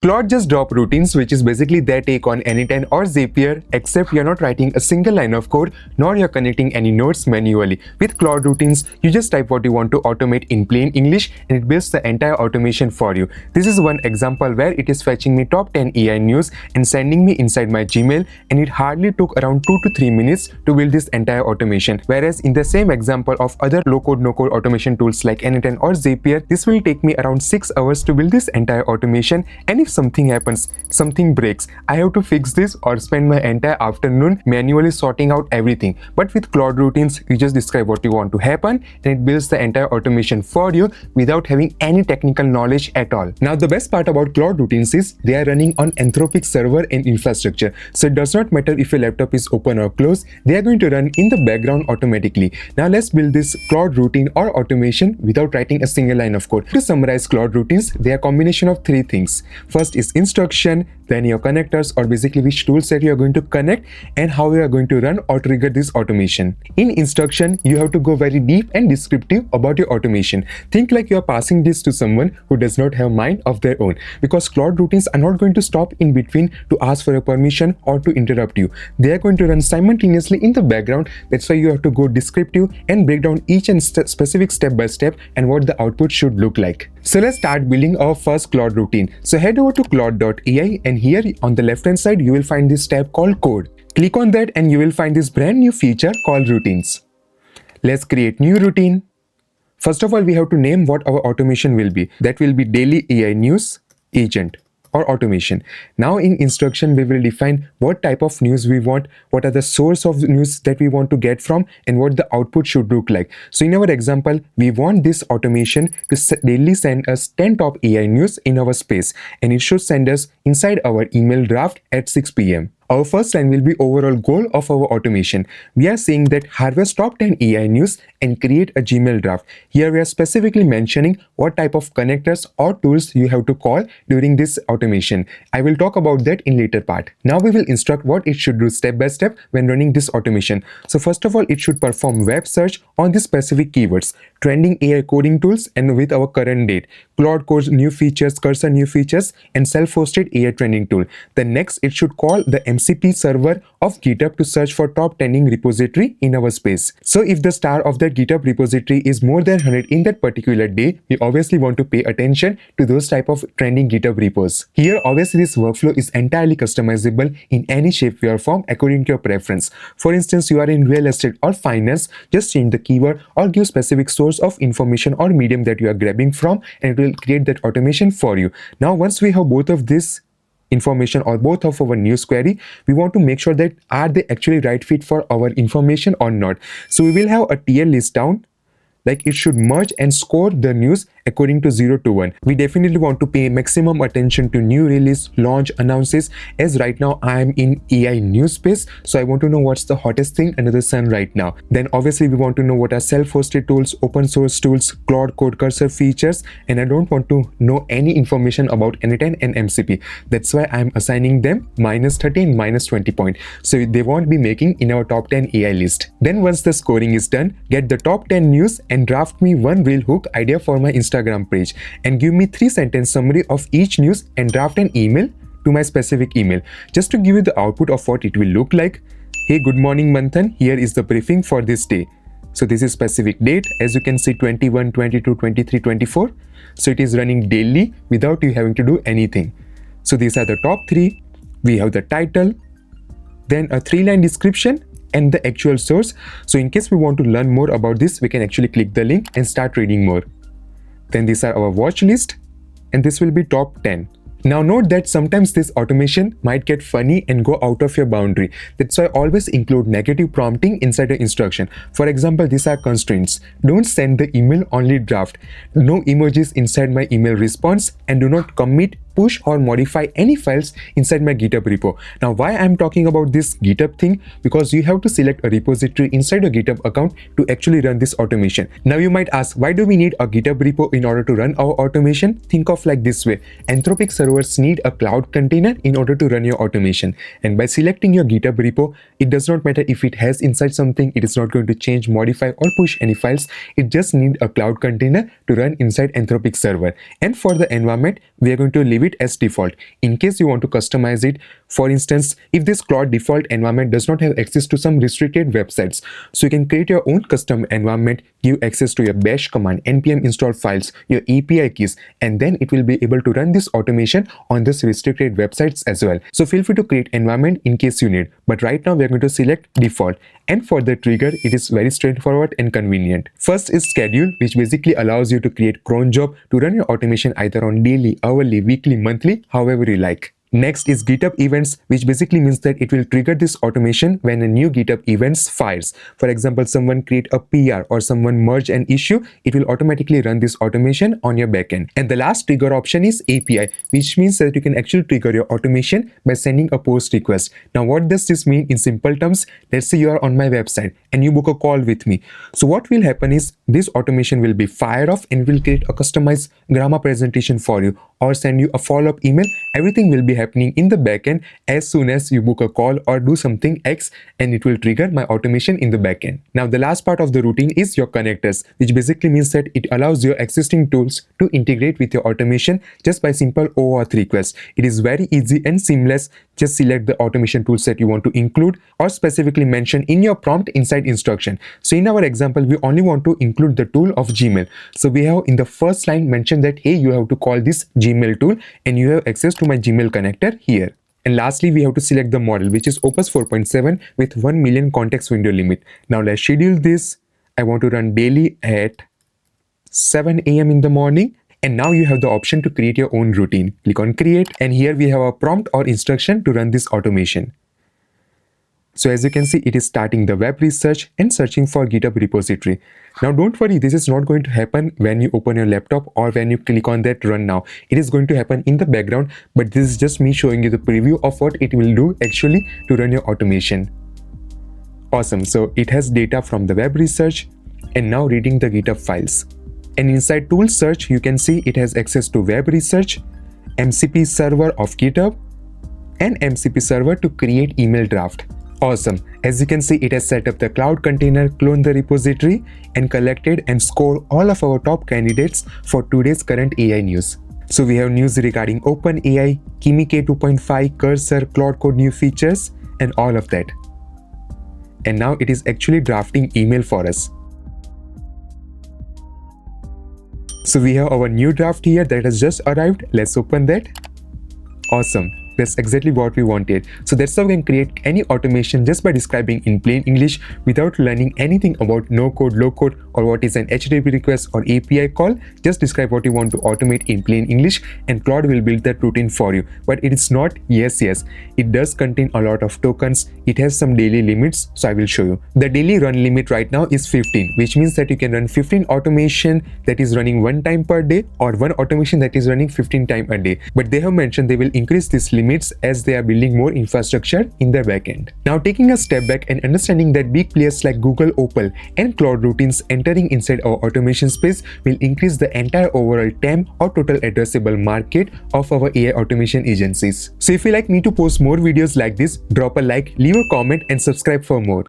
Claude just drop routines, which is basically their take on n8n or Zapier, except you're not writing a single line of code, nor you're connecting any nodes manually. With Claude routines, you just type what you want to automate in plain English and it builds the entire automation for you. This is one example where it is fetching me top 10 AI news and sending me inside my Gmail, and it hardly took around 2 to 3 minutes to build this entire automation. Whereas in the same example of other low-code, no-code automation tools like n8n or Zapier, this will take me around 6 hours to build this entire automation, and if something happens, something breaks, I have to fix this or spend my entire afternoon manually sorting out everything. But with Claude routines, you just describe what you want to happen and it builds the entire automation for you without having any technical knowledge at all. Now the best part about Claude routines is they are running on Anthropic server and infrastructure, so it does not matter if your laptop is open or closed, they are going to run in the background automatically. Now let's build this Claude routine or automation without writing a single line of code. To summarize Claude routines, they are a combination of 3 things. First is instruction, then your connectors, or basically which tools that you are going to connect and how you are going to run or trigger this automation. In instruction, you have to go very deep and descriptive about your automation. Think like you are passing this to someone who does not have mind of their own, because Claude routines are not going to stop in between to ask for your permission or to interrupt you. They are going to run simultaneously in the background. That's why you have to go descriptive and break down each and specific step by step and what the output should look like. So let's start building our first Claude routine. So head over to claude.ai, and here on the left hand side you will find this tab called code. Click on that and you will find this brand new feature called routines. Let's create new routine. First of all, we have to name what our automation will be. That will be daily AI news agent or automation. Now in instruction, we will define what type of news we want, what are the source of news that we want to get from, and what the output should look like. So in our example, we want this automation to daily send us 10 top AI news in our space, and it should send us inside our email draft at 6 p.m. Our first line will be overall goal of our automation. We are saying that harvest top 10 AI news and create a Gmail draft. Here we are specifically mentioning what type of connectors or tools you have to call during this automation. I will talk about that in later part. Now we will instruct what it should do step by step when running this automation. So first of all, it should perform web search on the specific keywords, trending AI coding tools, and with our current date, Claude Code's new features, cursor new features, and self-hosted AI trending tool. Then next, it should call the MCP server of GitHub to search for top trending repository in our space. So if the star of that GitHub repository is more than 100 in that particular day, we obviously want to pay attention to those type of trending GitHub repos. Here, obviously, this workflow is entirely customizable in any shape, way, or form according to your preference. For instance, you are in real estate or finance, just change the keyword or give specific source of information or medium that you are grabbing from, and it will create that automation for you. Now, once we have both of this information or both of our news query, we want to make sure that are they actually right fit for our information or not. So we will have a tier list down, like it should merge and score the news according to 0 to 1. We definitely want to pay maximum attention to new release, launch, announces, as right now I am in AI news space, so I want to know what's the hottest thing under the sun right now. Then obviously we want to know what are self-hosted tools, open source tools, Claude Code cursor features, and I don't want to know any information about n8n and MCP. That's why I'm assigning them -30 and -20 point, so they won't be making in our top 10 AI list. Then once the scoring is done, get the top 10 news and draft me one real hook idea for my Instagram page, and give me 3-sentence summary of each news and draft an email to my specific email, just to give you the output of what it will look like. Hey, good morning Manthan, here is the briefing for this day. So this is specific date, as you can see 21, 22, 23, 24. So it is running daily without you having to do anything. So these are the top 3. We have the title, then a 3-line description, and the actual source. So in case we want to learn more about this, we can actually click the link and start reading more. Then these are our watch list, and this will be top 10. Now note that sometimes this automation might get funny and go out of your boundary. That's why always include negative prompting inside the instruction. For example, these are constraints. Don't send the email, only draft. No emojis inside my email response, and do not commit, push, or modify any files inside my GitHub repo. Now why I'm talking about this GitHub thing? Because you have to select a repository inside a GitHub account to actually run this automation. Now you might ask, why do we need a GitHub repo in order to run our automation? Think of like this way. Anthropic servers need a cloud container in order to run your automation. And by selecting your GitHub repo, it does not matter if it has inside something, it is not going to change, modify, or push any files. It just needs a cloud container to run inside Anthropic server. And for the environment, we are going to leave it it as default. In case you want to customize it, for instance, if this Claude default environment does not have access to some restricted websites, so you can create your own custom environment, give access to your bash command, npm install files, your API keys, and then it will be able to run this automation on this restricted websites as well. So feel free to create environment in case you need. But right now we are going to select default, and for the trigger it is very straightforward and convenient. First is schedule, which basically allows you to create cron job to run your automation either on daily, hourly, weekly, monthly, however you like. Next is GitHub events, which basically means that it will trigger this automation when a new GitHub events fires. For example, someone create a PR or someone merge an issue, it will automatically run this automation on your backend. And the last trigger option is API, which means that you can actually trigger your automation by sending a post request. Now, what does this mean in simple terms? Let's say you are on my website and you book a call with me. So what will happen is this automation will be fired off and will create a customized grammar presentation for you or send you a follow-up email. Everything will be happening in the backend as soon as you book a call or do something X, and it will trigger my automation in the backend. Now the last part of the routine is your connectors, which basically means that it allows your existing tools to integrate with your automation just by simple OAuth request. It is very easy and seamless. Just select the automation tools that you want to include or specifically mention in your prompt inside instruction. So in our example, we only want to include the tool of Gmail. So we have in the first line mentioned that, hey, you have to call this Gmail tool and you have access to my Gmail connector here. And lastly, we have to select the model, which is Opus 4.7 with 1 million context window limit. Now let's schedule this. I want to run daily at 7 a.m. in the morning. And now you have the option to create your own routine. Click on create, and here we have a prompt or instruction to run this automation. So as you can see, it is starting the web research and searching for GitHub repository. Now don't worry, this is not going to happen when you open your laptop or when you click on that run now. It is going to happen in the background, but this is just me showing you the preview of what it will do actually to run your automation. Awesome, so it has data from the web research and now reading the GitHub files. And inside tool search, you can see it has access to web research, MCP server of GitHub, and MCP server to create email draft. Awesome. As you can see, it has set up the cloud container, cloned the repository, and collected and scored all of our top candidates for today's current AI news. So we have news regarding OpenAI, Kimi K2.5, Cursor, Claude Code new features, and all of that. And now it is actually drafting email for us. So we have our new draft here that has just arrived. Let's open that. Awesome. That's exactly what we wanted. So that's how we can create any automation just by describing in plain English without learning anything about no code, low code, or what is an HTTP request or API call. Just describe what you want to automate in plain English and Claude will build that routine for you. But it is not yes. It does contain a lot of tokens. It has some daily limits, so I will show you. The daily run limit right now is 15, which means that you can run 15 automation that is running 1 time per day or 1 automation that is running 15 times a day. But they have mentioned they will increase this limit as they are building more infrastructure in their backend. Now taking a step back and understanding that big players like Google, Opal, and Claude routines entering inside our automation space will increase the entire overall TAM or total addressable market of our AI automation agencies. So if you like me to post more videos like this, drop a like, leave a comment, and subscribe for more.